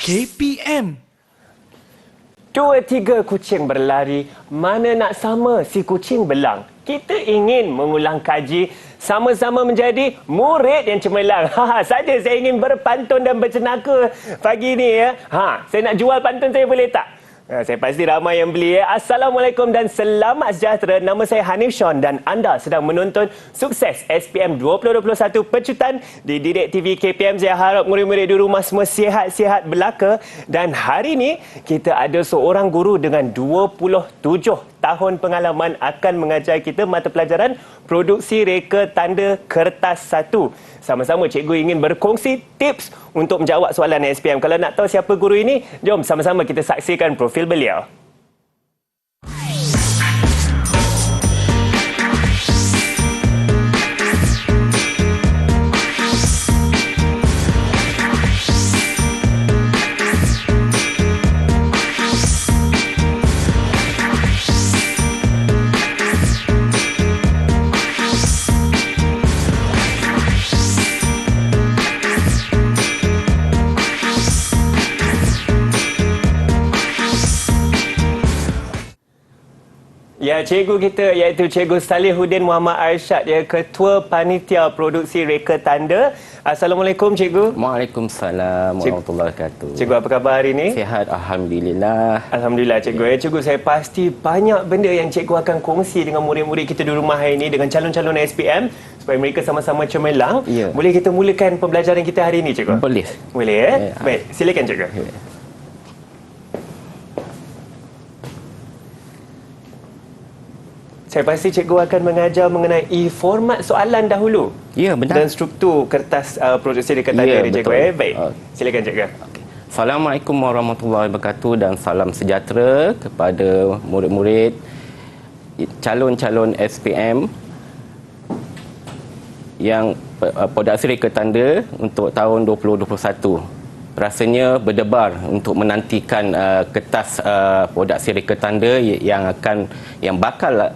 KPM. Dua tiga kucing berlari, mana nak sama si kucing belang. Kita ingin mengulang kaji, sama-sama menjadi murid yang cemerlang. Saja saya ingin berpantun dan bercenaka pagi ni ya. Saya nak jual pantun saya, boleh tak? Saya pasti ramai yang beli ya. Assalamualaikum dan selamat sejahtera. Nama saya Hanif Sean dan anda sedang menonton Sukses SPM 2021 Pecutan di Didik TV KPM. Saya harap murid-murid di rumah semua sihat-sihat belaka. Dan hari ini kita ada seorang guru dengan 27 tahun pengalaman akan mengajar kita mata pelajaran produksi reka tanda kertas 1. Sama-sama cikgu ingin berkongsi tips untuk menjawab soalan SPM. Kalau nak tahu siapa guru ini, jom sama-sama kita saksikan profil beliau. Ya, cikgu kita iaitu Cikgu Salihuddin Muhammad Arsyad, ya, Ketua Panitia Produksi Reka Tanda. Assalamualaikum cikgu. Waalaikumsalam warahmatullahi wabarakatuh. Cikgu, apa khabar hari ini? Sihat, alhamdulillah. Alhamdulillah cikgu. Ya, cikgu, saya pasti banyak benda yang cikgu akan kongsi dengan murid-murid kita di rumah hari ini, dengan calon-calon SPM supaya mereka sama-sama cemerlang. Ya. Boleh kita mulakan pembelajaran kita hari ini cikgu? Boleh. Boleh ya? Baik, silakan cikgu. Ya. Saya pasti cikgu akan mengajar mengenai format soalan dahulu. Ya, benar. Dan struktur kertas produksi reka tanda ni cikgu. Baik, silakan cikgu. Okay. Assalamualaikum warahmatullahi wabarakatuh dan salam sejahtera kepada murid-murid calon-calon SPM yang produksi reka tanda untuk tahun 2021. Rasanya berdebar untuk menantikan kertas produksi reka tanda yang bakal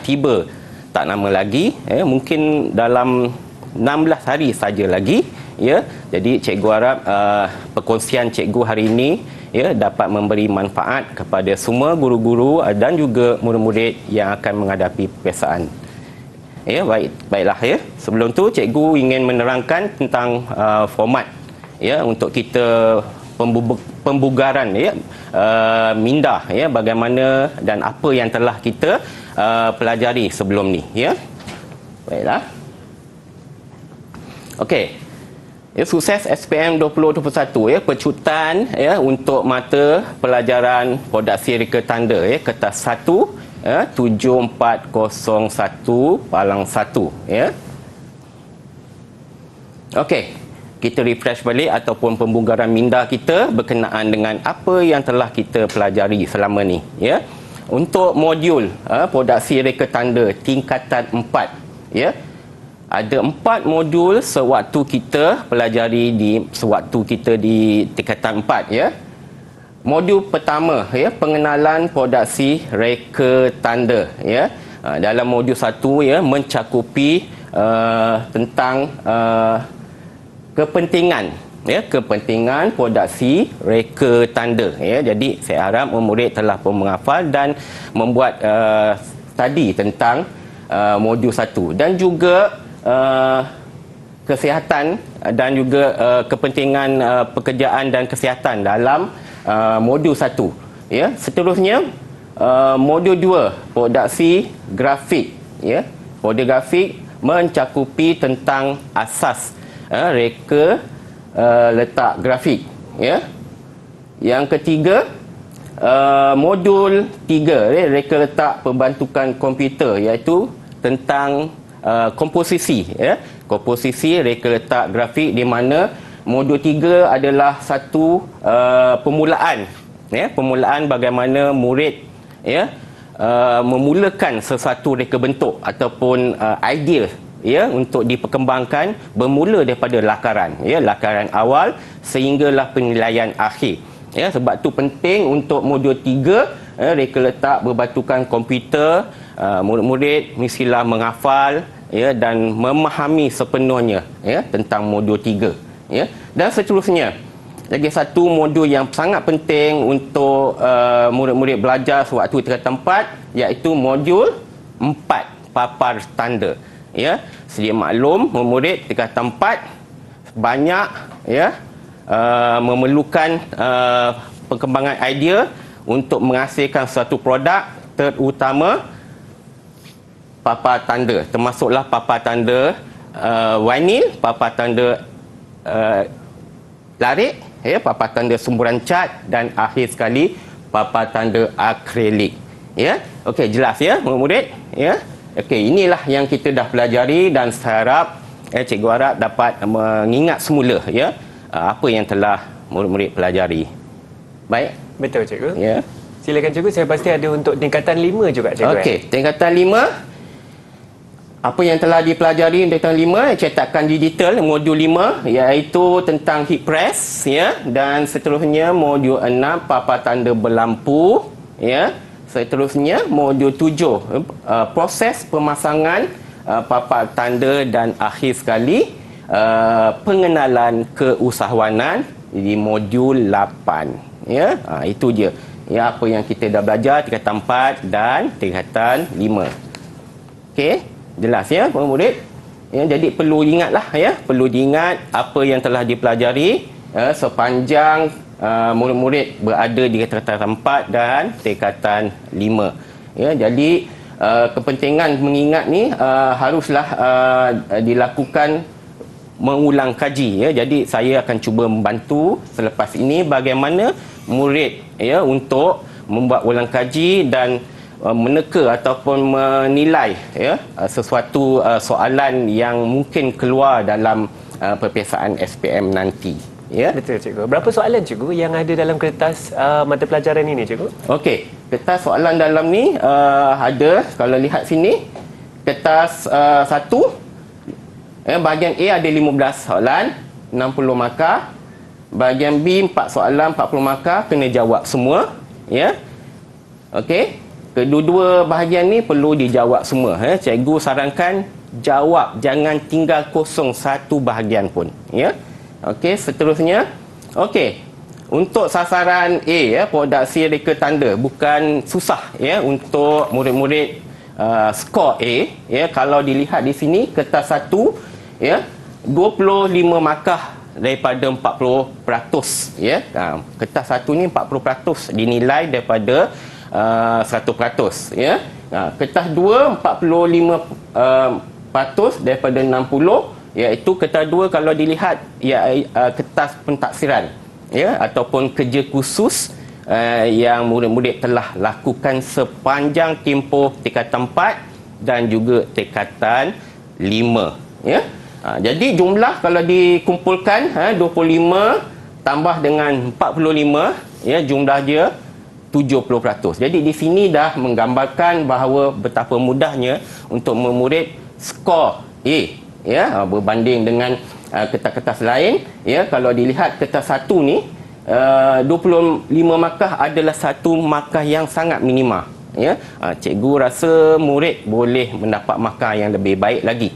tiba tak lama lagi, mungkin dalam 16 hari saja lagi, ya. Jadi cikgu harap perkongsian cikgu hari ini dapat memberi manfaat kepada semua guru-guru dan juga murid-murid yang akan menghadapi peperiksaan. Ya, baiklah ya. Sebelum tu cikgu ingin menerangkan tentang format untuk kita pembugaran minda bagaimana dan apa yang telah kita pelajari sebelum ni ya. Baiklah. Okey. Sukses SPM 2021 pecutan untuk mata pelajaran produksi reka tanda kertas 1 7401 palang 1 ya. Okey. Kita refresh balik ataupun pembugaran minda kita berkenaan dengan apa yang telah kita pelajari selama ni ya. Untuk modul produksi reka tanda tingkatan 4 ya. Ada 4 modul sewaktu kita pelajari di tingkatan 4 ya. Modul pertama pengenalan produksi reka tanda ya. Dalam modul 1 mencakupi tentang kepentingan produksi reka tanda ya. Jadi saya harap murid telah pun menghafal dan membuat study tentang modul 1 dan juga kesihatan dan juga kepentingan pekerjaan dan kesihatan dalam modul 1 ya. Seterusnya modul 2 produksi grafik ya. Produksi grafik mencakupi tentang asas reka letak grafik ya. Yang ketiga modul 3 reka letak pembantukan komputer, iaitu tentang komposisi ya. Komposisi reka letak grafik, di mana modul 3 adalah satu permulaan ya, permulaan bagaimana murid memulakan sesuatu reka bentuk ataupun idea ya, untuk diperkembangkan bermula daripada lakaran awal sehinggalah penilaian akhir ya. Sebab tu penting untuk modul 3 reka letak berbantukan komputer, murid-murid mestilah menghafal ya dan memahami sepenuhnya ya tentang modul 3 ya. Dan seterusnya lagi satu modul yang sangat penting untuk murid-murid belajar sewaktu tingkatan 4, iaitu modul 4, papar tanda. Ya, sedia maklum murid tingkatan 4 banyak memerlukan perkembangan idea untuk menghasilkan satu produk, terutama papar tanda, termasuklah papar tanda vinyl, papar tanda larik, papar tanda sumburan cat, dan akhir sekali papar tanda akrilik. Ya, okey, jelas ya murid-murid. Ya, okey, inilah yang kita dah pelajari dan saya harap cikgu harap dapat mengingat semula apa yang telah murid-murid pelajari. Baik. Betul cikgu. Ya. Silakan cikgu, saya pasti ada untuk tingkatan 5 juga cikgu. Okey, tingkatan 5, apa yang telah dipelajari tingkatan 5, cetakan digital modul 5 iaitu tentang heat press dan seterusnya modul 6 papar tanda berlampu seterusnya modul 7 proses pemasangan papar tanda dan akhir sekali pengenalan keusahawanan di modul 8 itu dia apa yang kita dah belajar tingkatan 4 dan tingkatan 5. Okey, jelas ya murid. Jadi perlu ingatlah perlu diingat apa yang telah dipelajari sepanjang murid-murid berada di tingkatan 4 dan tingkatan 5. Jadi kepentingan mengingat ni haruslah dilakukan mengulang kaji. Jadi saya akan cuba membantu selepas ini bagaimana murid untuk membuat ulang kaji dan meneka ataupun menilai sesuatu soalan yang mungkin keluar dalam peperiksaan SPM nanti. Betul cikgu. Berapa soalan cikgu yang ada dalam kertas mata pelajaran ini cikgu? Okey, kertas soalan dalam ni ada, kalau lihat sini, kertas 1 bahagian A ada 15 soalan, 60 markah. Bahagian B 4 soalan, 40 markah, kena jawab semua. Okey. Kedua-dua bahagian ni perlu dijawab semua. Cikgu sarankan jawab, jangan tinggal kosong satu bahagian pun. Okey, seterusnya. Okey. Untuk sasaran A produksi reka tanda bukan susah untuk murid-murid skor A. Kalau dilihat di sini kertas 1 25 markah daripada 40%. Kertas 1 ni 40% dinilai daripada 100%. Kertas 2 45% daripada 60, iaitu kertas 2 kalau dilihat kertas pentaksiran ataupun kerja khusus yang murid-murid telah lakukan sepanjang tempoh tingkatan 4 dan juga tingkatan 5. Jadi jumlah kalau dikumpulkan 25 tambah dengan 45 jumlah dia 70%. Jadi di sini dah menggambarkan bahawa betapa mudahnya untuk memurid skor A berbanding dengan kertas-kertas lain. Kalau dilihat kertas 1 ni 25 markah adalah satu markah yang sangat minima. Cikgu rasa murid boleh mendapat markah yang lebih baik lagi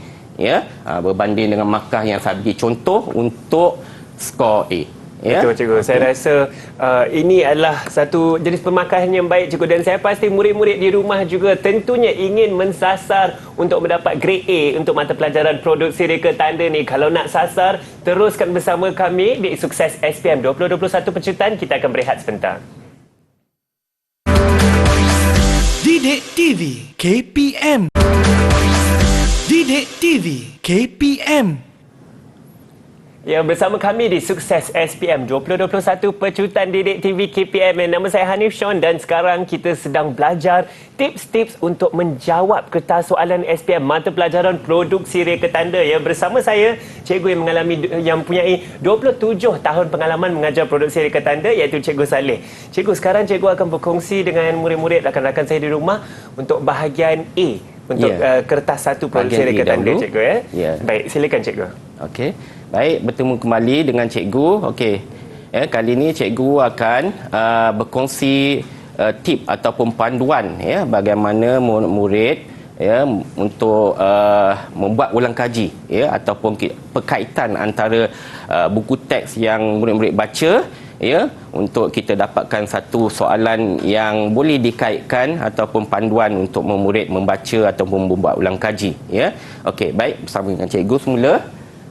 berbanding dengan markah yang saya bagi contoh untuk skor A. Betul cikgu. Saya rasa ini adalah satu jenis pemarkahan yang baik cikgu, dan saya pasti murid-murid di rumah juga tentunya ingin mensasar untuk mendapat grade A untuk mata pelajaran produksi reka tanda ni. Kalau nak sasar, teruskan bersama kami di Sukses SPM 2021 Pecutan. Kita akan berehat sebentar. Didik TV KPM. Didik TV KPM. Ya, bersama kami di Sukses SPM 2021 Pecutan Didik TV KPM. Nama saya Hanif Sean dan sekarang kita sedang belajar tips-tips untuk menjawab kertas soalan SPM mata pelajaran produksi reka tanda. Ya, bersama saya cikgu yang mempunyai 27 tahun pengalaman mengajar produksi reka tanda, iaitu Cikgu Saleh. Cikgu, sekarang cikgu akan berkongsi dengan murid-murid rakan-rakan saya di rumah untuk bahagian A untuk kertas 1 produksi reka tanda cikgu Baik, silakan cikgu. Okey. Baik, bertemu kembali dengan cikgu. Okey. Kali ini cikgu akan berkongsi tip ataupun panduan bagaimana murid-murid ya untuk membuat ulang kaji ya ataupun perkaitan antara buku teks yang murid-murid baca ya untuk kita dapatkan satu soalan yang boleh dikaitkan ataupun panduan untuk murid membaca ataupun membuat ulang kaji ya. Okey, baik, bersama dengan cikgu semula.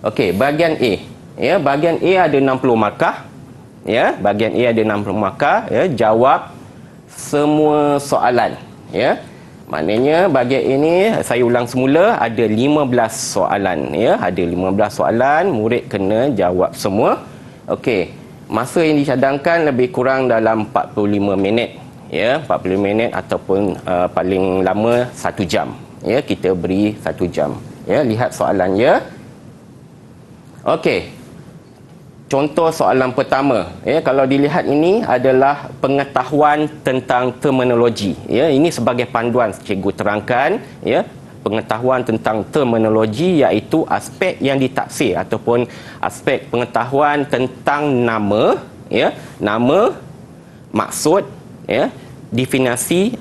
Okey, bahagian A. Ya, bahagian A ada 60 markah. Ya, bahagian A ada 60 markah ya, jawab semua soalan ya. Maknanya bahagian ini saya ulang semula ada 15 soalan ya, ada 15 soalan, murid kena jawab semua. Okey, masa yang dicadangkan lebih kurang dalam 45 minit ya, 45 minit ataupun paling lama 1 jam. Ya, kita beri 1 jam. Ya, lihat soalannya. Okey. Contoh soalan pertama, ya, kalau dilihat ini adalah pengetahuan tentang terminologi. Ya, ini sebagai panduan cikgu terangkan, ya, pengetahuan tentang terminologi iaitu aspek yang ditaksir ataupun aspek pengetahuan tentang nama, ya, nama, maksud, ya, definisi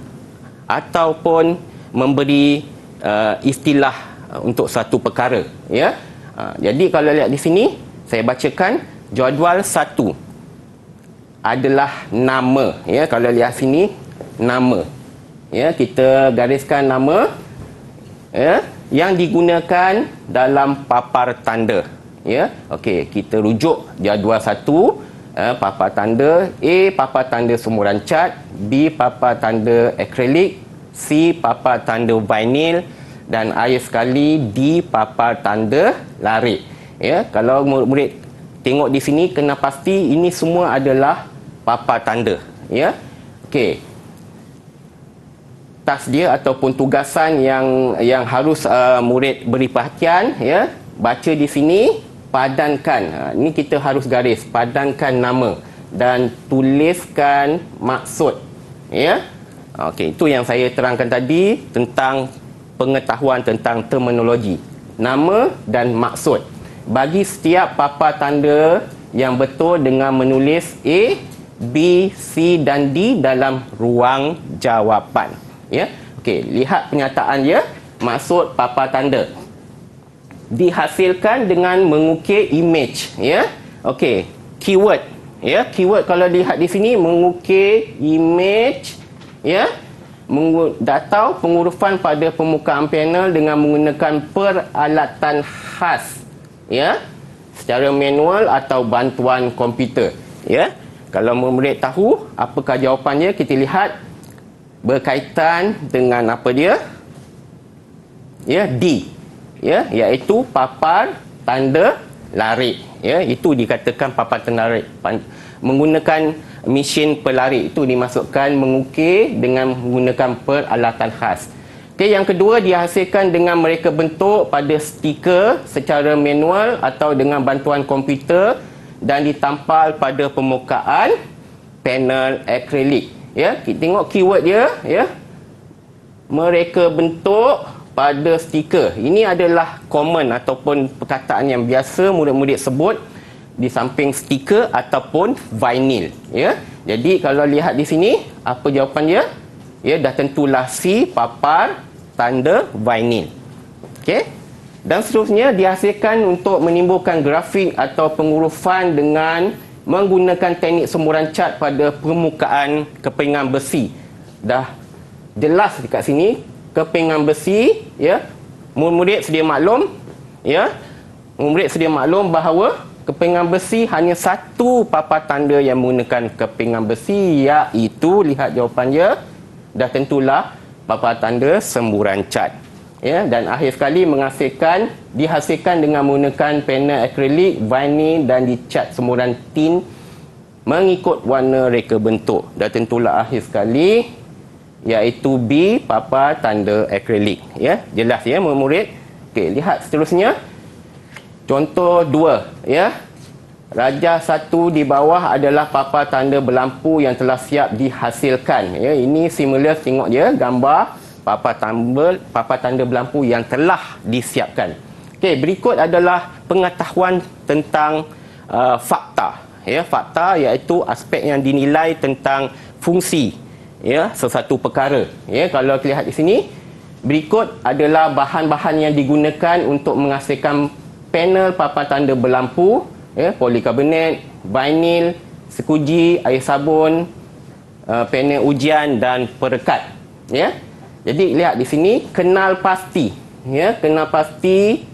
ataupun memberi istilah untuk satu perkara, ya. Jadi kalau lihat di sini saya bacakan. Jadual 1 adalah nama ya, kalau lihat sini nama ya, kita gariskan nama ya yang digunakan dalam papar tanda ya. Okey, kita rujuk jadual 1, papar tanda A, papar tanda sumuran cat, B, papar tanda akrilik, C, papar tanda vinil dan akhir sekali D, papar tanda larik ya. Kalau murid tengok di sini kena pasti ini semua adalah papar tanda ya. Okey, task dia ataupun tugasan yang harus murid beri perhatian ya, baca di sini, padankan, ini kita harus garis, padankan nama dan tuliskan maksud ya. Okey, itu yang saya terangkan tadi tentang pengetahuan tentang terminologi, nama dan maksud. Bagi setiap papar tanda yang betul dengan menulis A, B, C dan D dalam ruang jawapan. Ya. Okey, lihat pernyataan dia. Maksud papar tanda dihasilkan dengan mengukir image, ya. Okey, keyword, ya. Keyword kalau lihat di sini mengukir image, ya. Atau pengurupan pada permukaan panel dengan menggunakan peralatan khas, ya, secara manual atau bantuan komputer, ya. Kalau murid tahu apakah jawapannya, kita lihat berkaitan dengan apa dia, ya, D, ya, iaitu papar tanda larik, ya. Itu dikatakan papar tanda larik menggunakan mesin pelarik, itu dimasukkan mengukir dengan menggunakan peralatan khas. Okay, yang kedua dihasilkan dengan mereka bentuk pada stiker secara manual atau dengan bantuan komputer dan ditampal pada permukaan panel akrilik. Ya, kita tengok keyword dia, ya. Mereka bentuk pada stiker. Ini adalah common ataupun perkataan yang biasa murid-murid sebut di samping stiker ataupun vinyl, ya. Jadi kalau lihat di sini apa jawapan dia? Ya, dah tentulah C, papar tanda vinyl. Okey. Dan seterusnya dihasilkan untuk menimbulkan grafik atau pengurupan dengan menggunakan teknik semburan cat pada permukaan kepingan besi. Dah jelas dekat sini kepingan besi, ya. Murid-murid sedia maklum, ya. Murid sedia maklum bahawa kepingan besi hanya satu papar tanda yang menggunakan kepingan besi, iaitu lihat jawapannya, dah tentulah papar tanda semburan cat, ya. Dan akhir sekali dihasilkan dengan menggunakan panel akrilik, vinyl dan dicat semburan tin mengikut warna reka bentuk. Dah tentulah akhir sekali, iaitu B, papar tanda akrilik, ya. Jelas, ya, murid. Okey, lihat seterusnya. Contoh 2, ya. Rajah 1 di bawah adalah papar tanda berlampu yang telah siap dihasilkan. Ya, ini similar, tengok dia gambar papar tanda berlampu yang telah disiapkan. Okey, berikut adalah pengetahuan tentang fakta. Ya, fakta iaitu aspek yang dinilai tentang fungsi, ya, sesuatu perkara. Ya, kalau lihat di sini berikut adalah bahan-bahan yang digunakan untuk menghasilkan panel papan tanda berlampu, ya, polikarbonat, vinyl, sekuji, air sabun, panel ujian dan perekat, ya. Jadi lihat di sini, kenal pasti, ya, kenal pasti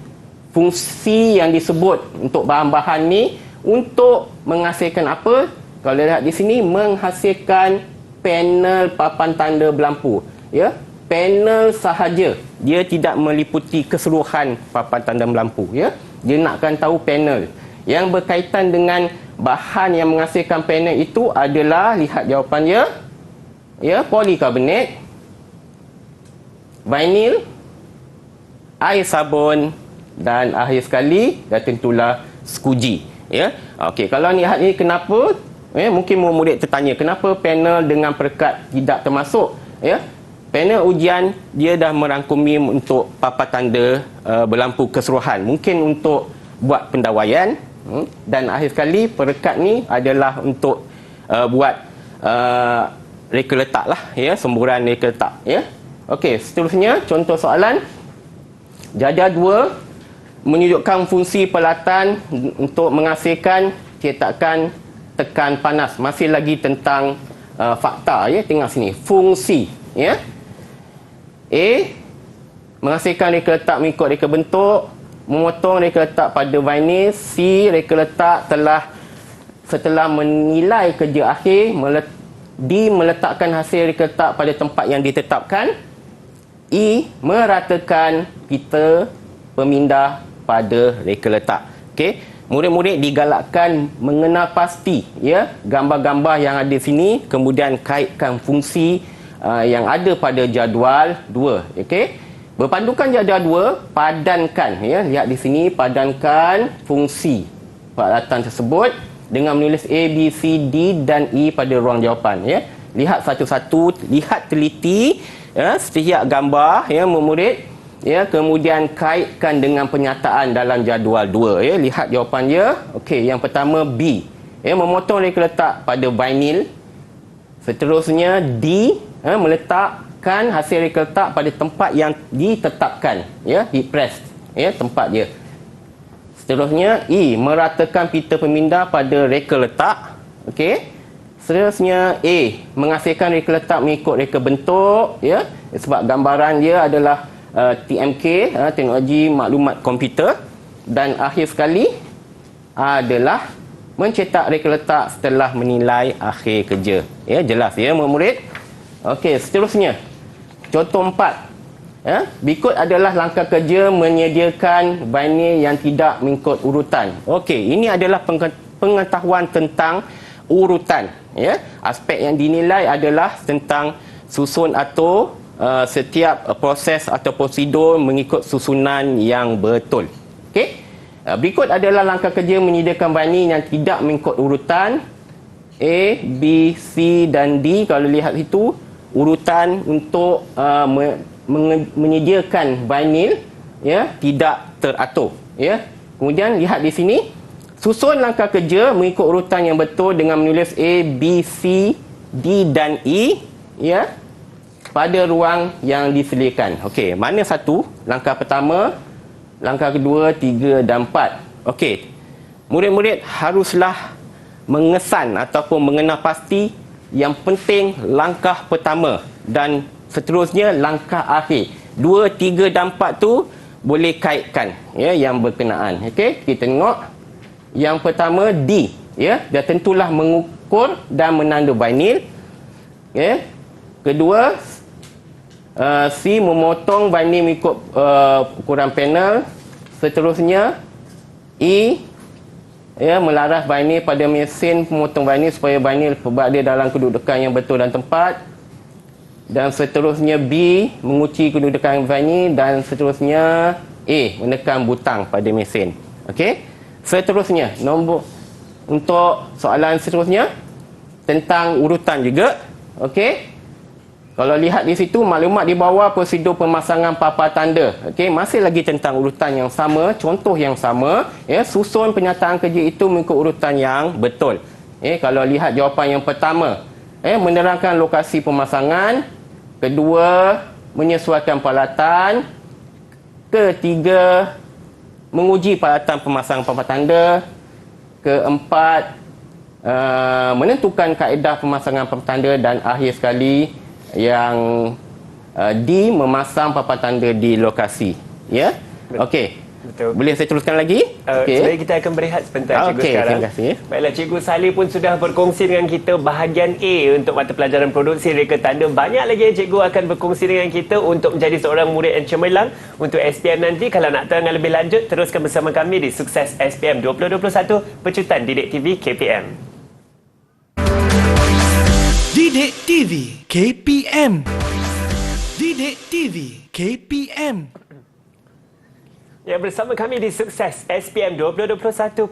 fungsi yang disebut untuk bahan-bahan ni untuk menghasilkan apa? Kalau lihat di sini, menghasilkan panel papan tanda berlampu, ya. Panel sahaja, dia tidak meliputi keseluruhan papan tanda berlampu, ya. Dia nakkan tahu panel yang berkaitan dengan bahan yang menghasilkan panel itu adalah, lihat jawapannya, ya, polikarbonat, vinyl, air sabun dan akhir sekali dan tentulah sekuji, ya. Okey, kalau lihat ni kenapa, ya, mungkin murid tertanya kenapa panel dengan perekat tidak termasuk, ya. Panel ujian dia dah merangkumi untuk papan tanda berlampu keseluruhan, mungkin untuk buat pendawaian, dan akhir sekali perekat ni adalah untuk buat reka letak lah, ya, semburan reka letak, ya. Okey, seterusnya contoh soalan. Jajar 2 menunjukkan fungsi peralatan untuk menghasilkan cetakan tekan panas. Masih lagi tentang fakta, ya, tengok sini, fungsi, ya. A, menghasilkan reka letak mengikut reka bentuk, memotong reka letak pada vinyl. C, reka letak setelah menilai kerja akhir. D, meletakkan hasil reka letak pada tempat yang ditetapkan. E, meratakan pita pemindah pada reka letak. Okey, murid-murid digalakkan mengenal pasti, ya, gambar-gambar yang ada sini, kemudian kaitkan fungsi yang ada pada jadual 2. Okey, berpandukan jadual 2, padankan, ya, lihat di sini, padankan fungsi peralatan tersebut dengan menulis A, B, C, D dan E pada ruang jawapan, ya. Lihat satu-satu, lihat teliti, ya, setiap gambar, ya, murid, ya, kemudian kaitkan dengan penyataan dalam jadual 2, ya. Lihat jawapannya. Okey, yang pertama B, ya, memotong reka letak pada vinyl. Seterusnya D, ya, meletakkan hasil reka letak pada tempat yang ditetapkan, ya, heat press, ya, tempat dia. Seterusnya E, meratakan pita pemindah pada reka letak. Okey, seterusnya A, menghasilkan reka letak mengikut reka bentuk, ya, sebab gambaran dia adalah TMK, teknologi maklumat komputer. Dan akhir sekali adalah mencetak reka letak setelah menilai akhir kerja, ya, jelas, ya, murid. Okey, seterusnya contoh 4, ya, berikut adalah langkah kerja menyediakan vinyl yang tidak mengikut urutan. Okey, ini adalah pengetahuan tentang urutan, ya. Aspek yang dinilai adalah tentang susun atau setiap proses atau prosedur mengikut susunan yang betul. Okey, berikut adalah langkah kerja menyediakan vinyl yang tidak mengikut urutan. A, B, C dan D. Kalau lihat itu urutan untuk menyediakan vinyl, ya, tidak teratur, ya. Kemudian lihat di sini, susun langkah kerja mengikut urutan yang betul dengan menulis A, B, C, D dan E, ya, pada ruang yang disediakan. Okey, mana satu? Langkah pertama, langkah kedua, 3 dan 4. Okey, murid-murid haruslah mengesan ataupun mengenal pasti yang penting langkah pertama dan seterusnya langkah akhir. 2, 3 dan 4 tu boleh kaitkan, ya, yang berkenaan. Okey, kita tengok yang pertama D, ya, dia tentulah mengukur dan menanda vinyl, ya. Kedua C, memotong vinyl mengikut ukuran panel. Seterusnya E, ya, melaras vinyl pada mesin pemotong vinyl supaya vinyl berada dalam kedudukan yang betul dan tepat. Dan seterusnya B, mengunci kedudukan vinyl. Dan seterusnya A, menekan butang pada mesin. Okey, seterusnya nombor untuk soalan seterusnya tentang urutan juga. Okey, kalau lihat di situ maklumat di bawah prosedur pemasangan papan tanda. Okey, masih lagi tentang urutan yang sama, contoh yang sama, ya, susun penyataan kerja itu mengikut urutan yang betul. Kalau lihat jawapan yang pertama, menerangkan lokasi pemasangan. Kedua, menyesuaikan peralatan. Ketiga, menguji peralatan pemasangan papan tanda. Keempat, menentukan kaedah pemasangan papan tanda. Dan akhir sekali, yang D, memasang papan tanda di lokasi. Ya? Okey. Betul. Boleh saya teruskan lagi? Sebenarnya kita akan berehat sebentar, Cikgu, sekarang. Terima kasih. Baiklah, Cikgu Salih pun sudah berkongsi dengan kita bahagian A untuk mata pelajaran produksi reka tanda. Banyak lagi yang Cikgu akan berkongsi dengan kita untuk menjadi seorang murid yang cemerlang untuk SPM nanti. Kalau nak tahu yang lebih lanjut, teruskan bersama kami di Sukses SPM 2021 Pecutan Didik TV KPM. Didik TV KPM. Didik TV KPM. Ya, bersama kami di Sukses SPM 2021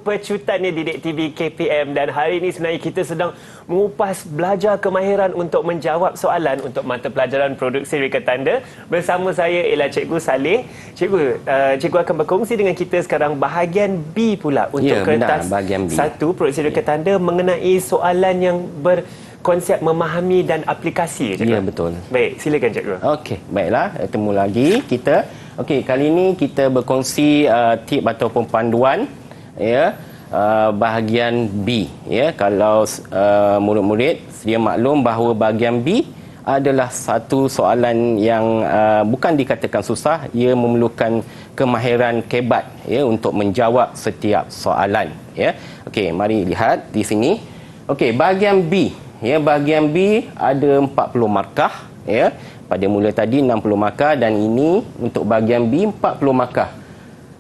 Pecutan Didik TV KPM, dan hari ini sebenarnya kita sedang mengupas belajar kemahiran untuk menjawab soalan untuk mata pelajaran produksi reka tanda. Bersama saya ialah Cikgu Salih. Cikgu akan berkongsi dengan kita sekarang bahagian B pula untuk kertas bahagian B. 1 produksi reka tanda mengenai soalan yang berkonsep memahami dan aplikasi. Ya, betul. Baik, silakan Cikgu. Okey, baiklah. Ketemu lagi kita. Okey, kali ini kita berkongsi tip ataupun panduan ya bahagian B ya. Kalau murid-murid sedia maklum bahawa bahagian B adalah satu soalan yang bukan dikatakan susah, ia memerlukan kemahiran kebat ya untuk menjawab setiap soalan ya. Okey, mari lihat di sini. Okey, bahagian B ya, bahagian B ada 40 markah ya. Pada mula tadi 60 markah dan ini untuk bahagian B 40 markah.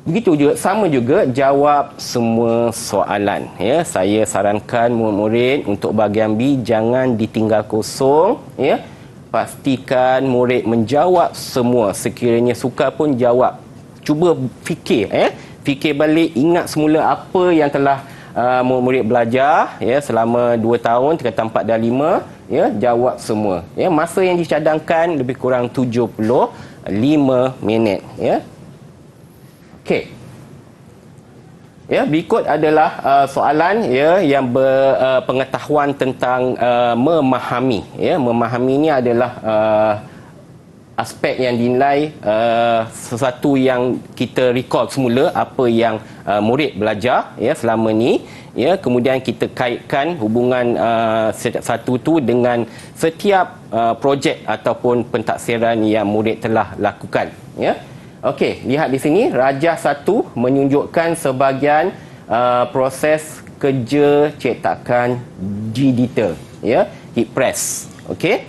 Begitu juga, sama juga jawab semua soalan ya. Saya sarankan murid-murid untuk bahagian B jangan ditinggal kosong ya. Pastikan murid menjawab semua, sekiranya sukar pun jawab. Cuba fikir fikir balik, ingat semula apa yang telah murid-murid belajar ya selama 2 tahun, 3 4 dan 5 ya, jawab semua ya. Masa yang dicadangkan lebih kurang 75 minit ya. Okey. Ya, berikut adalah soalan ya yang berpengetahuan tentang memahami ya. Memahami ini adalah aspek yang dinilai sesuatu yang kita recall semula apa yang murid belajar ya selama ni ya, kemudian kita kaitkan hubungan satu tu dengan setiap projek ataupun pentaksiran yang murid telah lakukan ya. Okey, lihat di sini rajah 1 menunjukkan sebahagian proses kerja cetakan digital ya, heat press. Okey,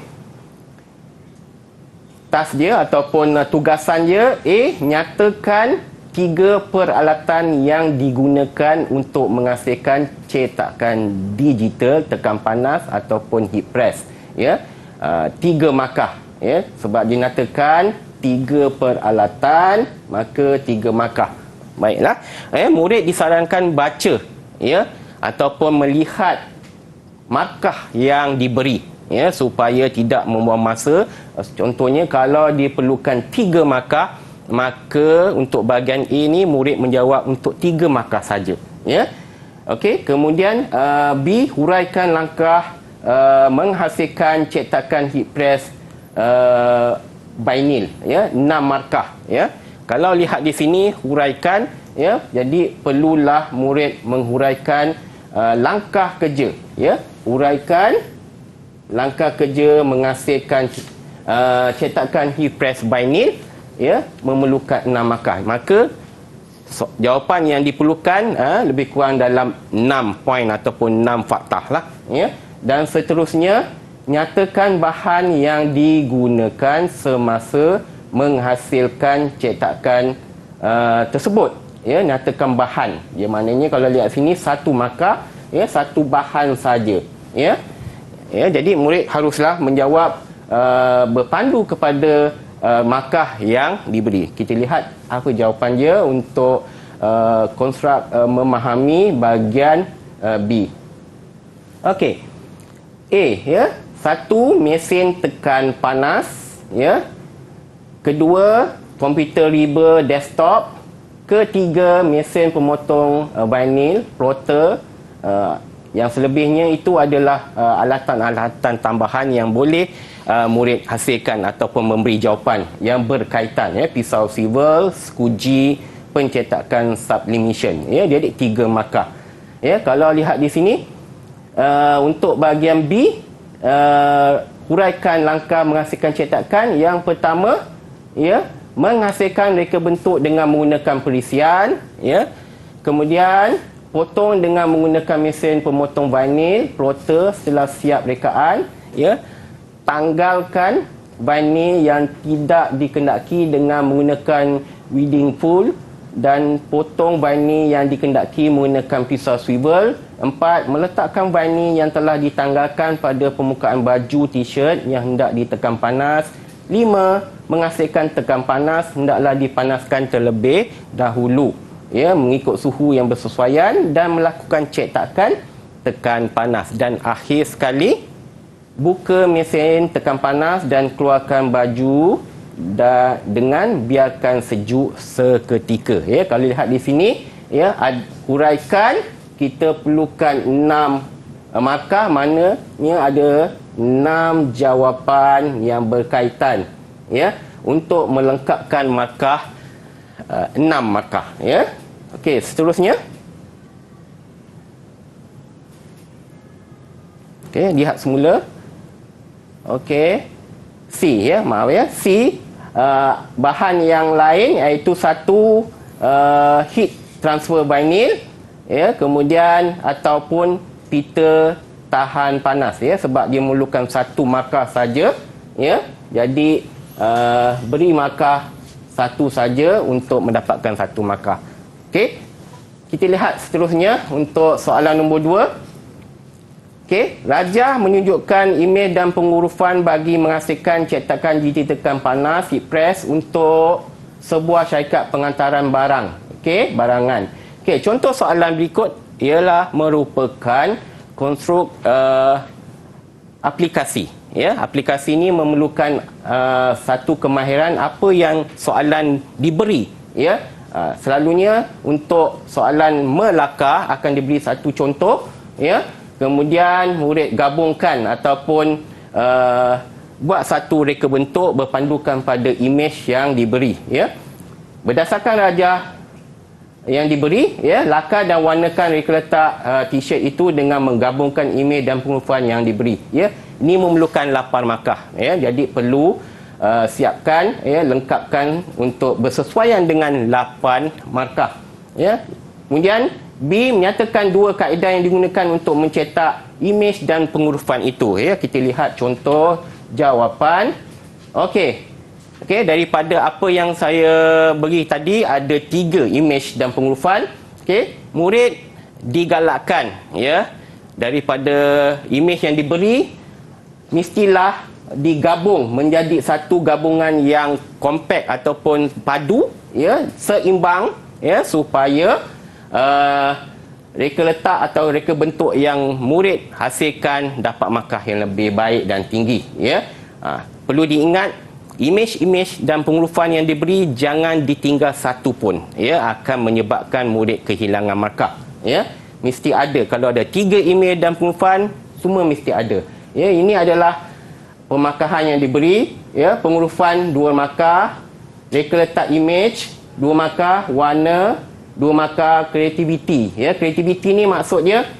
task dia ataupun tugasan dia A, nyatakan 3 peralatan yang digunakan untuk menghasilkan cetakan digital tekan panas ataupun heat press ya. 3 markah ya, sebab dinyatakan 3 peralatan maka 3 markah. Baiklah, murid disarankan baca ya ataupun melihat markah yang diberi ya supaya tidak membuang masa. Contohnya kalau diperlukan 3 markah, maka untuk bahagian A ni murid menjawab untuk 3 markah saja ya. Okey, kemudian B, huraikan langkah menghasilkan cetakan heat press vinyl ya, 6 markah ya. Kalau lihat di sini huraikan ya, jadi perlulah murid menghuraikan langkah kerja ya. Huraikan langkah kerja menghasilkan cetakan heat press vinyl ya, memerlukan 6 markah. Maka jawapan yang diperlukan lebih kurang dalam 6 poin ataupun 6 faktah lah ya. Dan seterusnya, nyatakan bahan yang digunakan semasa menghasilkan cetakan tersebut ya. Nyatakan bahan, ya, maknanya kalau lihat sini 1 markah ya, 1 bahan saja ya. Ya, jadi murid haruslah menjawab berpandu kepada markah yang diberi. Kita lihat apa jawapan dia untuk konstruk memahami bahagian B. Okey. A ya, 1 mesin tekan panas ya. Kedua, komputer riba desktop. Ketiga, mesin pemotong vinyl plotter. Yang selebihnya itu adalah alatan-alatan tambahan yang boleh murid hasilkan ataupun memberi jawapan yang berkaitan, ya, pisau swivel, skuji, pencetakan sublimation, ya. Jadi 3 markah. Ya, kalau lihat di sini untuk bahagian B, huraikan langkah menghasilkan cetakan. Yang pertama, ya, menghasilkan reka bentuk dengan menggunakan perisian, ya. Kemudian potong dengan menggunakan mesin pemotong vinyl plotter setelah siap rekaan, ya. Tanggalkan vinyl yang tidak dikendaki dengan menggunakan weeding tool dan potong vinyl yang dikendaki menggunakan pisau swivel. 4. Meletakkan vinyl yang telah ditanggalkan pada permukaan baju t-shirt yang hendak ditekan panas. 5. Menghasilkan tekan panas hendaklah dipanaskan terlebih dahulu, ya, mengikut suhu yang bersesuaian dan melakukan cetakan tekan panas. Dan akhir sekali, buka mesin tekan panas dan keluarkan baju dengan biarkan sejuk seketika. Ya, kalau lihat di sini, ya, huraikan kita perlukan 6 markah, maknanya ada 6 jawapan yang berkaitan, ya, untuk melengkapkan markah 6 markah, ya. Okey, seterusnya. Okey, lihat semula. Okey. C, ya, maaf, ya. C, bahan yang lain iaitu 1 heat transfer vinyl, ya, kemudian ataupun pita tahan panas, ya, sebab dia memerlukan 1 markah saja, ya. Jadi beri markah 1 saja untuk mendapatkan 1 markah. Okey. Kita lihat seterusnya untuk soalan nombor 2. Okey, Rajah menunjukkan imej dan pengurufan bagi menghasilkan cetakan GT tekan panas heat press untuk sebuah syarikat pengantaran barang. Okey, barangan. Okey, contoh soalan berikut ialah merupakan konstruk aplikasi. Ya, aplikasi ini memerlukan satu kemahiran apa yang soalan diberi. Ya, selalunya untuk soalan melakar akan diberi satu contoh. Ya, kemudian murid gabungkan ataupun buat satu reka bentuk berpandukan pada imej yang diberi. Ya, berdasarkan rajah yang diberi, ya, lakar dan warnakan reka letak t-shirt itu dengan menggabungkan imej dan pengurufan yang diberi. Ya, ini memerlukan 8 markah, ya, jadi perlu siapkan, ya, lengkapkan untuk bersesuaian dengan 8 markah. Ya, kemudian B, menyatakan 2 kaedah yang digunakan untuk mencetak imej dan pengurufan itu. Ya, kita lihat contoh jawapan. Okey. Okey, daripada apa yang saya beri tadi ada 3 imej dan pengurufan. Okey, murid digalakkan, ya, daripada imej yang diberi mestilah digabung menjadi satu gabungan yang kompak ataupun padu, ya, seimbang, ya, supaya reka letak atau reka bentuk yang murid hasilkan dapat markah yang lebih baik dan tinggi. Ya, perlu diingat imej-imej dan pengurufan yang diberi jangan ditinggal satu pun, ya, akan menyebabkan murid kehilangan markah. Ya, mesti ada. Kalau ada 3 imej dan pengurufan, semua mesti ada. Ya, ini adalah pemarkahan yang diberi. Ya, pengurufan 2 markah, reka letak imej 2 markah, warna 2 markah, kreativiti. Ya, kreativiti ni maksudnya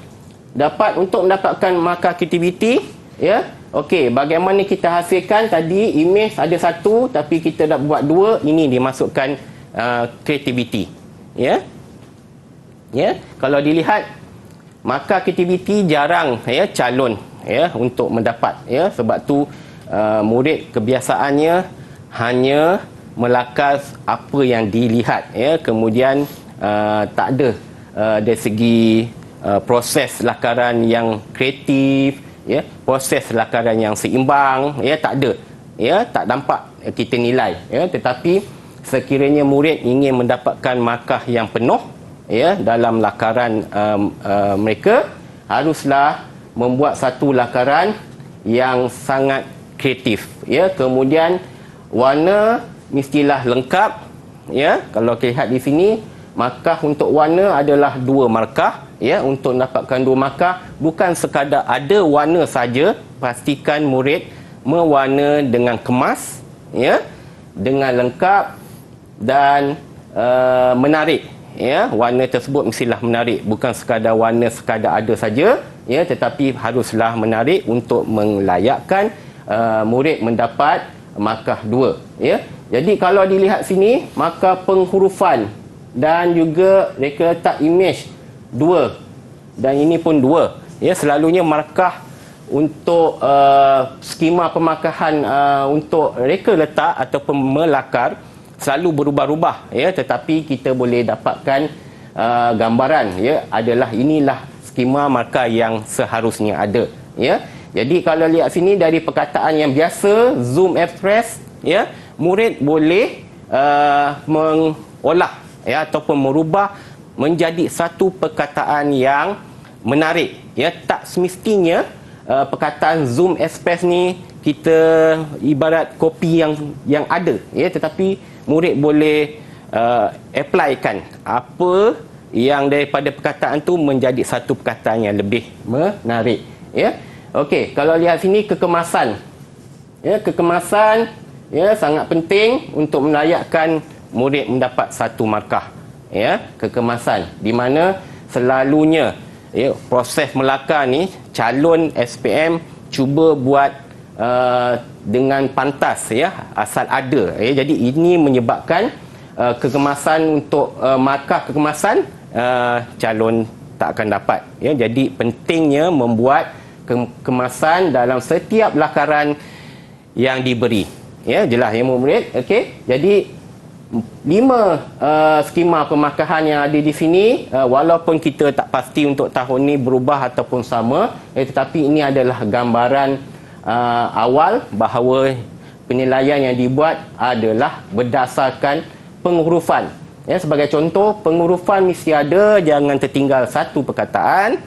dapat untuk mendapatkan markah kreativiti. Ya, okey, bagaimana kita hasilkan tadi imej ada 1 tapi kita dah buat 2, ini dimasukkan kreativiti. Ya. Ya, kalau dilihat markah kreativiti jarang, ya, calon, ya, untuk mendapat, ya, sebab tu murid kebiasaannya hanya melakar apa yang dilihat, ya, kemudian tak ada dari segi proses lakaran yang kreatif, ya, proses lakaran yang seimbang, ya, tak ada, ya, tak nampak kita nilai, ya. Tetapi sekiranya murid ingin mendapatkan markah yang penuh, ya, dalam lakaran mereka, haruslah membuat satu lakaran yang sangat kreatif, ya. Kemudian warna mestilah lengkap, ya. Kalau kita lihat di sini markah untuk warna adalah 2 markah. Ya, untuk mendapatkan 2 markah bukan sekadar ada warna saja, pastikan murid mewarna dengan kemas, ya, dengan lengkap dan menarik. Ya, warna tersebut mestilah menarik, bukan sekadar warna sekadar ada saja, ya, tetapi haruslah menarik untuk melayakkan murid mendapat markah 2. Ya. Jadi kalau dilihat sini, markah penghurufan dan juga reka letak imej 2 dan ini pun 2. Ya, selalunya markah untuk skema pemarkahan untuk reka letak ataupun melakar selalu berubah-ubah, ya, tetapi kita boleh dapatkan gambaran, ya, inilah skema markah yang seharusnya ada, ya. Jadi kalau lihat sini dari perkataan yang biasa Zoom Express, ya, murid boleh mengolah, ya, ataupun merubah menjadi satu perkataan yang menarik, ya. Tak semestinya perkataan Zoom Express ni kita ibarat kopi yang ada, ya, tetapi murid boleh applykan apa yang daripada perkataan tu menjadi satu perkataan yang lebih menarik, ya. Okey, kalau lihat sini kekemasan, ya, kekemasan, ya, sangat penting untuk melayakkan murid mendapat 1 markah, ya, kekemasan, di mana selalunya, ya, proses melakar ni calon SPM cuba buat dengan pantas, ya, asal ada, ya. Jadi ini menyebabkan kekemasan untuk markah kekemasan calon tak akan dapat, ya. Jadi pentingnya membuat kemasan dalam setiap lakaran yang diberi, ya, jelas, ya, murid. Okey, jadi 5 skema pemarkahan yang ada di sini, walaupun kita tak pasti untuk tahun ni berubah ataupun sama, tetapi ini adalah gambaran awal bahawa penilaian yang dibuat adalah berdasarkan penghurufan. Ya, sebagai contoh, penghurufan mesti ada, jangan tertinggal satu perkataan.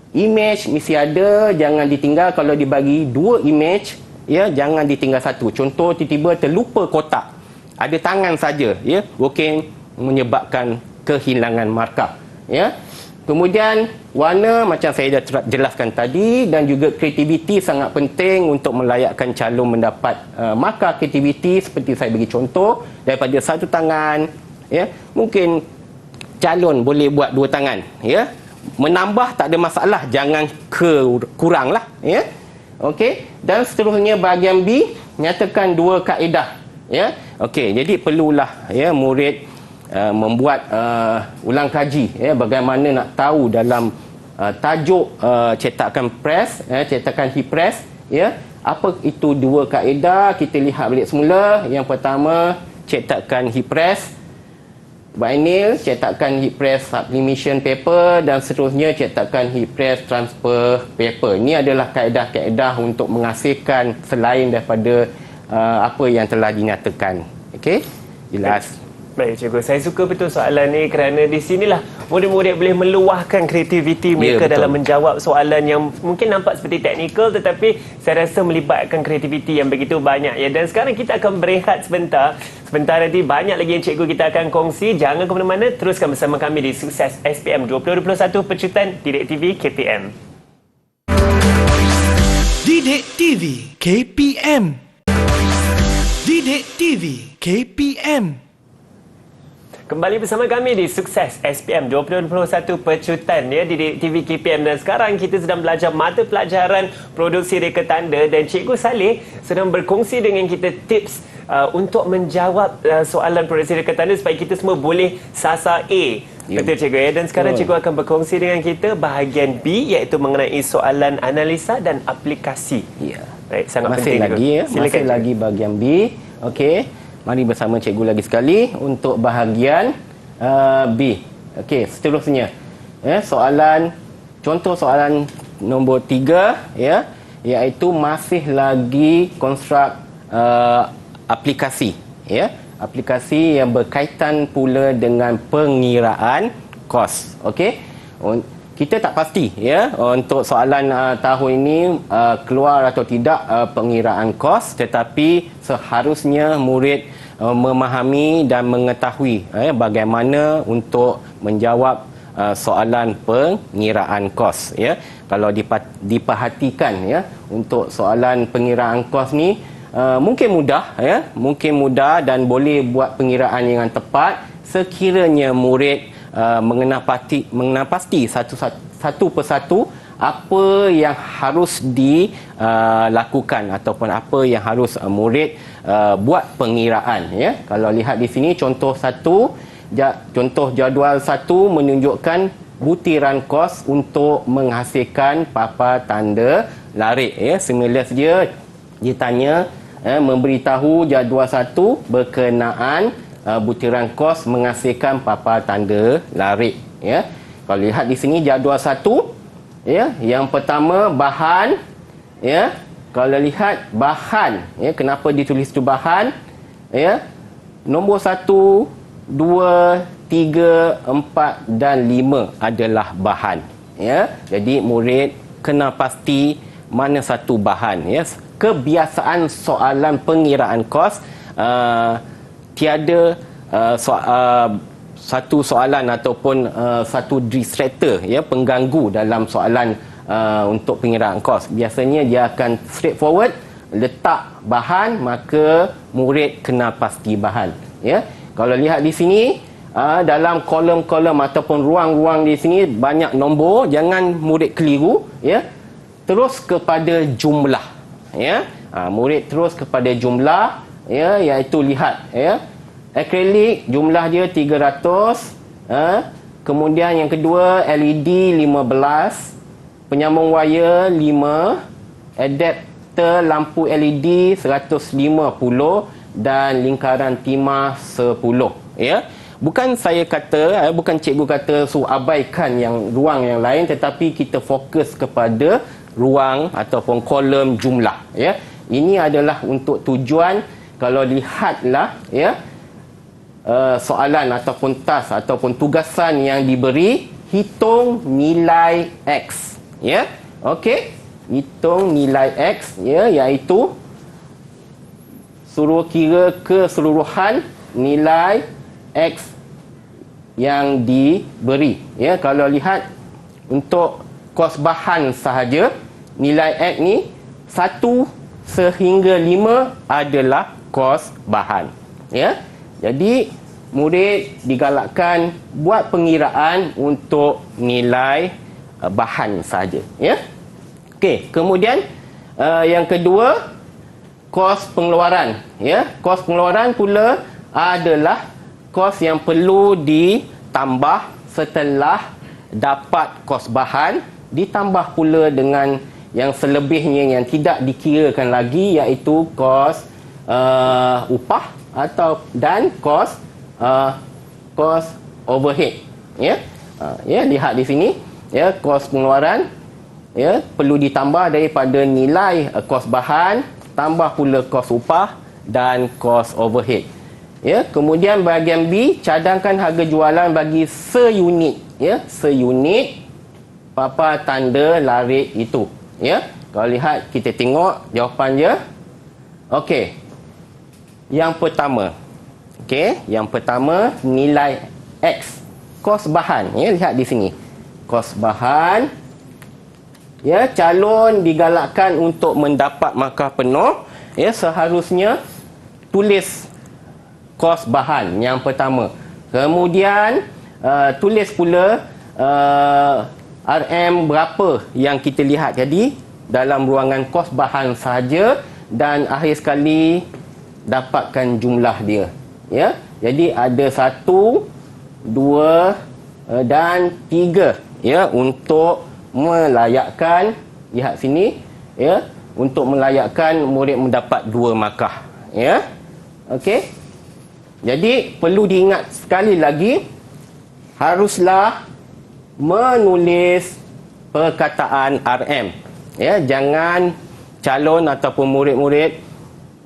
Imej mesti ada, jangan ditinggal. Kalau dibagi 2 imej, ya, jangan ditinggal satu. Contoh, tiba-tiba terlupa kotak, ada tangan saja, ya, mungkin menyebabkan kehilangan markah, ya. Kemudian warna macam saya dah jelaskan tadi, dan juga kreativiti sangat penting untuk melayakkan calon mendapat markah kreativiti. Seperti saya bagi contoh daripada 1 tangan, ya, mungkin calon boleh buat 2 tangan, ya. Menambah tak ada masalah, jangan kuranglah, ya. Okey, dan seterusnya bahagian B, nyatakan 2 kaedah, ya. Okey, jadi perlulah, ya, murid membuat ulang kaji, ya, bagaimana nak tahu dalam tajuk cetakan press, cetakan heat press, ya, apa itu 2 kaedah. Kita lihat balik semula. Yang pertama, cetakan heat press vinyl, cetakan heat press sublimation paper, dan seterusnya cetakan heat press transfer paper. Ini adalah kaedah-kaedah untuk menghasilkan selain daripada apa yang telah dinyatakan. Okey, jelas. Baik, cikgu. Saya suka betul soalan ni kerana di sinilah murid-murid boleh meluahkan kreativiti mereka, ya, dalam menjawab soalan yang mungkin nampak seperti teknikal, tetapi saya rasa melibatkan kreativiti yang begitu banyak, ya. Dan sekarang kita akan berehat sebentar. Sebentar nanti banyak lagi yang cikgu kita akan kongsi. Jangan ke mana-mana, teruskan bersama kami di Sukses SPM 2021 Pecutan Didik TV KPM. Didik TV KPM. Didik TV KPM. Kembali bersama kami di Sukses SPM 2021 Pecutan, ya, di TV KPM. Dan sekarang kita sedang belajar mata pelajaran produksi reka tanda, dan Cikgu Saleh sedang berkongsi dengan kita tips untuk menjawab soalan produksi reka tanda supaya kita semua boleh sasar A. Ya. Betul, Cikgu, ya? Dan sekarang Cikgu akan berkongsi dengan kita bahagian B, iaitu mengenai soalan analisa dan aplikasi. Ya. Baik, sangat masih penting, lagi, ya. Silakan, masih lagi bahagian B. Okey. Mari bersama cikgu lagi sekali untuk bahagian B. Okey, seterusnya, ya, contoh soalan nombor 3, ya, iaitu masih lagi konstruk aplikasi, ya, aplikasi yang berkaitan pula dengan pengiraan kos. Okey, kita tak pasti, ya, untuk soalan tahun ini keluar atau tidak pengiraan kos, tetapi seharusnya murid memahami dan mengetahui bagaimana untuk menjawab soalan pengiraan kos, ya. Kalau diperhatikan, ya, untuk soalan pengiraan kos ni mungkin mudah, ya, mungkin mudah dan boleh buat pengiraan yang tepat sekiranya murid mengenal pasti satu persatu apa yang harus dilakukan ataupun apa yang harus murid buat pengiraan, ya. Kalau lihat di sini contoh jadual 1 menunjukkan butiran kos untuk menghasilkan papan tanda larik, ya. Semula saja dia tanya memberitahu jadual 1 berkenaan butiran kos menghasilkan papan tanda larik, ya. Kalau lihat di sini jadual 1, ya, yang pertama bahan, ya. Kalau lihat bahan, ya, kenapa ditulis tu bahan, ya. Nombor 1, 2, 3, 4 dan 5 adalah bahan, ya. Jadi murid kena pasti mana satu bahan, ya. Kebiasaan soalan pengiraan kos tiada satu soalan ataupun satu distractor, ya, pengganggu dalam soalan untuk pengiraan kos. Biasanya dia akan straightforward, letak bahan, maka murid kena pasti bahan, ya. Kalau lihat di sini dalam kolom-kolom ataupun ruang-ruang di sini banyak nombor, jangan murid keliru, ya. Terus kepada jumlah, ya. Murid terus kepada jumlah, ya, iaitu lihat, ya. Akrilik jumlah dia 300, kemudian yang kedua LED 15, penyambung wire 5, adapter lampu LED 150 dan lingkaran timah 10, ya. Bukan saya kata, bukan cikgu kata abaikan yang ruang yang lain, tetapi kita fokus kepada ruang ataupun kolom jumlah, ya. Ini adalah untuk tujuan kalau lihatlah, ya, soalan ataupun task ataupun tugasan yang diberi, hitung nilai X, ya. Okey, hitung nilai X, ya, iaitu suruh kira keseluruhan nilai X yang diberi, ya. Kalau lihat untuk kos bahan sahaja, nilai X ni 1 sehingga 5 adalah kos bahan, ya. Jadi murid digalakkan buat pengiraan untuk nilai bahan sahaja, ya. Okey, kemudian yang kedua, kos pengeluaran, ya. Kos pengeluaran pula adalah kos yang perlu ditambah setelah dapat kos bahan, ditambah pula dengan yang selebihnya yang tidak dikirakan lagi, iaitu kos upah dan kos overhead, ya. Ya, lihat di sini, ya, kos pengeluaran, ya, perlu ditambah daripada nilai kos bahan, tambah pula kos upah dan kos overhead, ya. Kemudian bahagian B, cadangkan harga jualan bagi seunit, ya, seunit papan tanda larik itu, ya. Kalau lihat, kita tengok jawapan dia. Okey, yang pertama, yang pertama nilai X, kos bahan, ya. Lihat di sini, kos bahan, ya. Calon digalakkan untuk mendapat markah penuh, ya, seharusnya tulis kos bahan yang pertama. Kemudian tulis pula RM berapa yang kita lihat tadi dalam ruangan kos bahan sahaja, dan akhir sekali dapatkan jumlah dia, ya. Jadi ada 1, 2 dan 3, ya, untuk melayakkan, lihat sini, ya, untuk melayakkan murid mendapat 2 markah, ya. Okey. Jadi perlu diingat sekali lagi, haruslah menulis perkataan RM, ya. Jangan calon ataupun murid-murid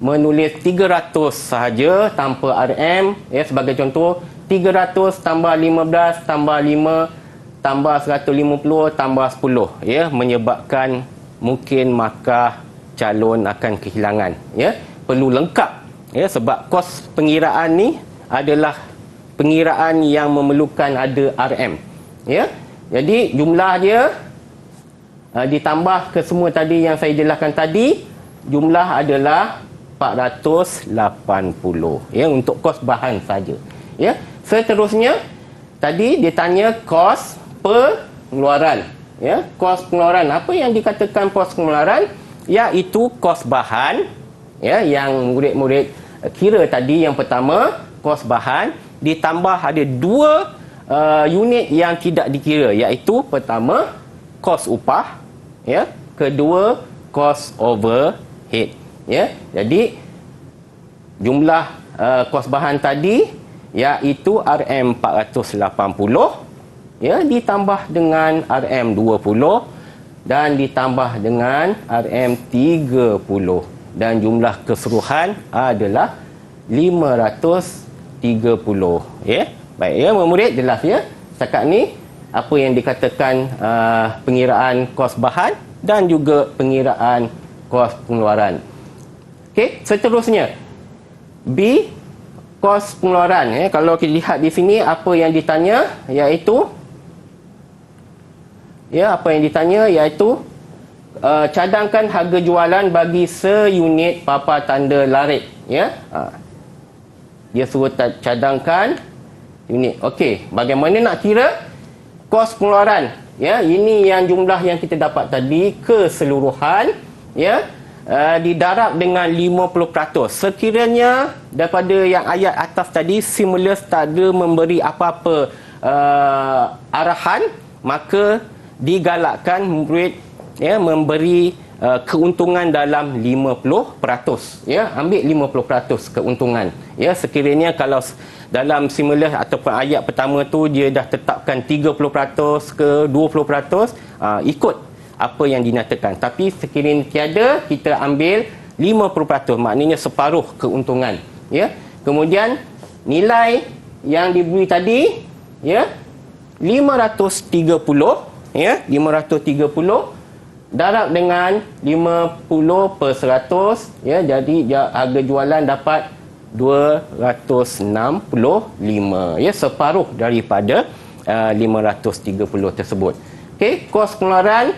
menulis 300 sahaja tanpa RM, ya. Sebagai contoh, 300 tambah 15 tambah 5 tambah 150 tambah 10, ya, menyebabkan mungkin markah calon akan kehilangan, ya. Perlu lengkap Ya, sebab kos pengiraan ni adalah pengiraan yang memerlukan ada RM. Ya. Jadi jumlah dia ditambah ke semua tadi yang saya jelaskan tadi, jumlah adalah 480 ya, untuk kos bahan saja. Ya. Seterusnya tadi dia tanya kos pengeluaran. Ya, kos pengeluaran. Apa yang dikatakan kos pengeluaran? Iaitu kos bahan ya, yang murid-murid kira tadi. Yang pertama kos bahan, ditambah ada 2 unit yang tidak dikira, iaitu pertama kos upah ya, kedua kos overhead ya. Jadi jumlah kos bahan tadi iaitu RM480 ya, ditambah dengan RM20 dan ditambah dengan RM30, dan jumlah keseluruhan adalah 530 ya. Baik ya, murid jelas ya setakat ni apa yang dikatakan pengiraan kos bahan dan juga pengiraan kos pengeluaran. Okey, seterusnya B, kos pengeluaran ya. Kalau kita lihat di sini apa yang ditanya iaitu cadangkan harga jualan bagi seunit papan tanda larit ya. Dia suruh cadangkan unit. Okey, bagaimana nak kira kos pengeluaran ya? Ini yang jumlah yang kita dapat tadi keseluruhan ya, didarab dengan 50%. Sekiranya daripada yang ayat atas tadi stimulus tak ada memberi apa-apa arahan, maka digalakkan murid ya memberi keuntungan dalam 50% ya, ambil 50% keuntungan ya. Sekiranya kalau dalam stimulus ataupun ayat pertama tu dia dah tetapkan 30% ke 20%, ikut apa yang dinyatakan. Tapi sekiranya tiada, kita ambil 50%, maknanya separuh keuntungan ya. Kemudian nilai yang diberi tadi ya 530 ya, 530 darab dengan 50% ya, jadi harga jualan dapat 265 ya, separuh daripada 530 tersebut. Okey, kos pengeluaran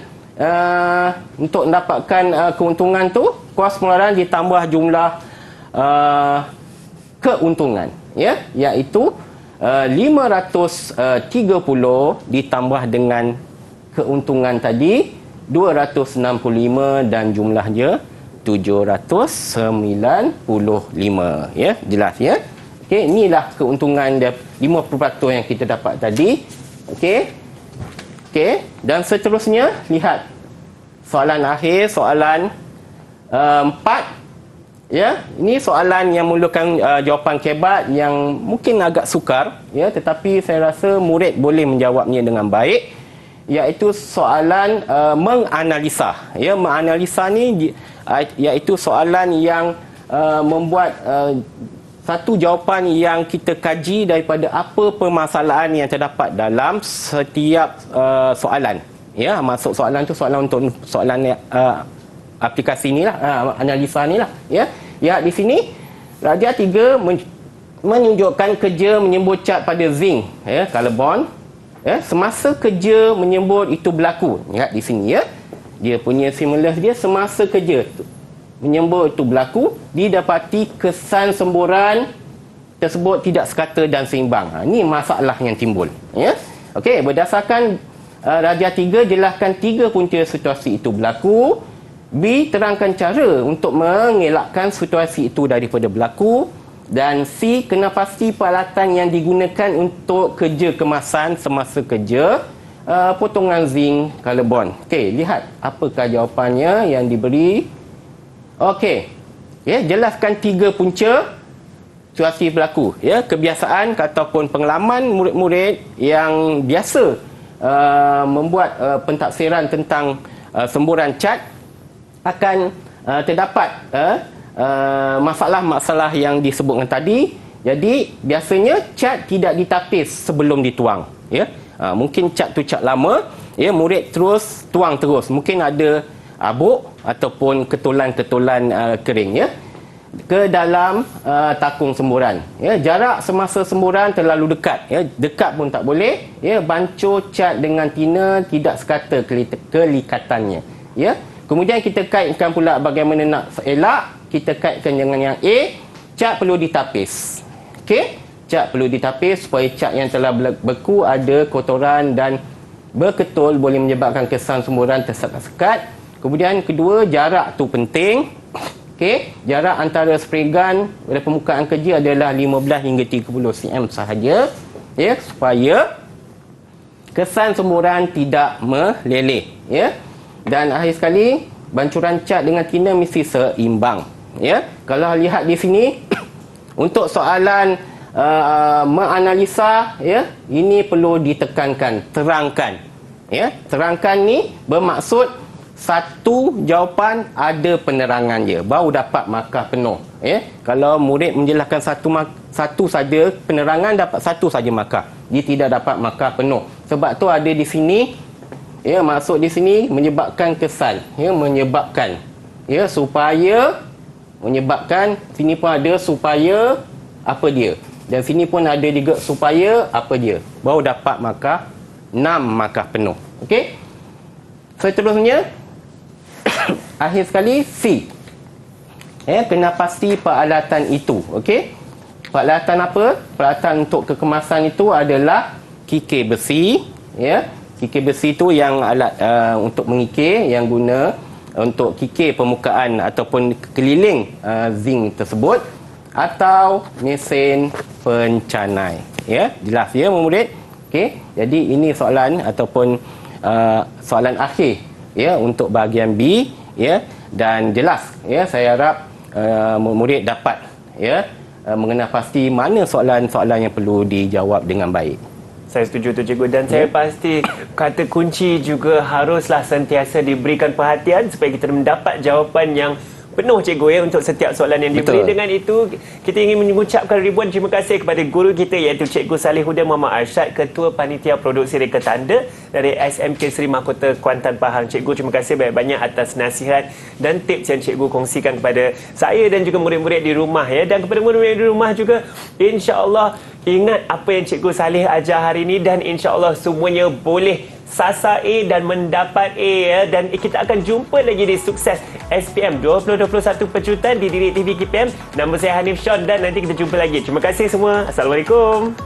untuk mendapatkan keuntungan tu, kos pengeluaran ditambah jumlah keuntungan ya, iaitu 530 ditambah dengan keuntungan tadi 265 dan jumlahnya 795 ya. Jelas ya. Okey, inilah keuntungan dia 50% yang kita dapat tadi. Okey, dan seterusnya lihat soalan akhir, soalan 4 ya. Ini soalan yang memerlukan jawapan kebat yang mungkin agak sukar ya, tetapi saya rasa murid boleh menjawabnya dengan baik, iaitu soalan menganalisa ya. Menganalisa ni iaitu soalan yang membuat satu jawapan yang kita kaji daripada apa permasalahan yang terdapat dalam setiap soalan ya. Maksud soalan tu soalan untuk soalan aplikasi ni lah, analisa ni lah ya. Ya, di sini Raja 3 menunjukkan kerja menyembur cat pada zinc ya, karbon ya, semasa kerja menyembur itu berlaku. Lihat di sini ya, dia punya stimulus dia semasa kerja menyembur itu berlaku, didapati kesan semburan tersebut tidak sekata dan seimbang. Ini masalah yang timbul ya. Okey, berdasarkan Raja 3 jelaskan 3 punca situasi itu berlaku. B, terangkan cara untuk mengelakkan situasi itu daripada berlaku. Dan C, kena pasti peralatan yang digunakan untuk kerja kemasan semasa kerja potongan zinc karbon. Okey, lihat apakah jawapannya yang diberi. Okey, ya, jelaskan 3 punca situasi berlaku ya. Kebiasaan ataupun pengalaman murid-murid yang biasa membuat pentafsiran tentang semburan cat akan terdapat masalah-masalah yang disebutkan tadi. Jadi biasanya cat tidak ditapis sebelum dituang ya. Mungkin cat tu cat lama ya, murid terus tuang terus, mungkin ada abuk ataupun ketulan-ketulan kering ya. ke dalam takung semburan. Ya, jarak semasa semburan terlalu dekat. Ya, dekat pun tak boleh. Ya, bancuh cat dengan tina tidak sekata kelikatannya. Ya, kemudian kita kaitkan pula bagaimana nak elak. Kita kaitkan dengan yang A, cat perlu ditapis. Okey, cat perlu ditapis supaya cat yang telah beku ada kotoran dan berketul boleh menyebabkan kesan semburan tersekat-sekat. Kemudian kedua, jarak tu penting. Okey, jarak antara spray gun pada permukaan kerja adalah 15 hingga 30 cm sahaja, ya, supaya kesan semburan tidak meleleh, ya. Dan akhir sekali, bancuran cat dengan tina mesti seimbang, ya. Kalau lihat di sini untuk soalan menganalisa, ya, ini perlu ditekankan, terangkan, ya. Terangkan ni bermaksud satu jawapan ada penerangan dia baru dapat markah penuh, ya. Kalau murid menjelaskan satu saja penerangan, dapat satu saja markah, dia tidak dapat markah penuh. Sebab tu ada di sini, ya, maksud di sini menyebabkan kesan, ya, menyebabkan, ya, supaya, menyebabkan, sini pun ada supaya apa dia, dan sini pun ada juga supaya apa dia, baru dapat markah 6 markah penuh. Okey, seterusnya akhir sekali C, ya, kena pasti peralatan itu. Okey, peralatan apa? Peralatan untuk kekemasan itu adalah kikir besi, ya. Kikir besi itu yang alat untuk mengikir, yang guna untuk kikir permukaan ataupun keliling zinc tersebut, atau mesin pencanai, ya. Jelas, ya, murid? Okey, jadi ini soalan ataupun soalan akhir, ya, untuk bahagian B, ya, dan jelas, ya, saya harap murid dapat, ya, mengenal pasti mana soalan-soalan yang perlu dijawab dengan baik. Saya setuju tu cikgu, dan saya pasti kata kunci juga haruslah sentiasa diberikan perhatian supaya kita mendapat jawapan yang penuh cikgu, ya, untuk setiap soalan yang diberi. Betul. Dengan itu kita ingin mengucapkan ribuan terima kasih kepada guru kita iaitu Cikgu Salihuddin Muhammad Arsyad, Ketua Panitia Produksi Reka Tanda dari SMK Seri Mahkota Kuantan Pahang. Cikgu, terima kasih banyak-banyak atas nasihat dan tips yang cikgu kongsikan kepada saya dan juga murid-murid di rumah, ya. Dan kepada murid-murid di rumah juga, insya-Allah ingat apa yang Cikgu Salih ajar hari ini dan insya-Allah semuanya boleh sasar A dan mendapat A, ya. Dan kita akan jumpa lagi di Sukses SPM 2021 Pecutan di Didik TV KPM. Nama saya Hanif Sean dan nanti kita jumpa lagi. Terima kasih semua. Assalamualaikum.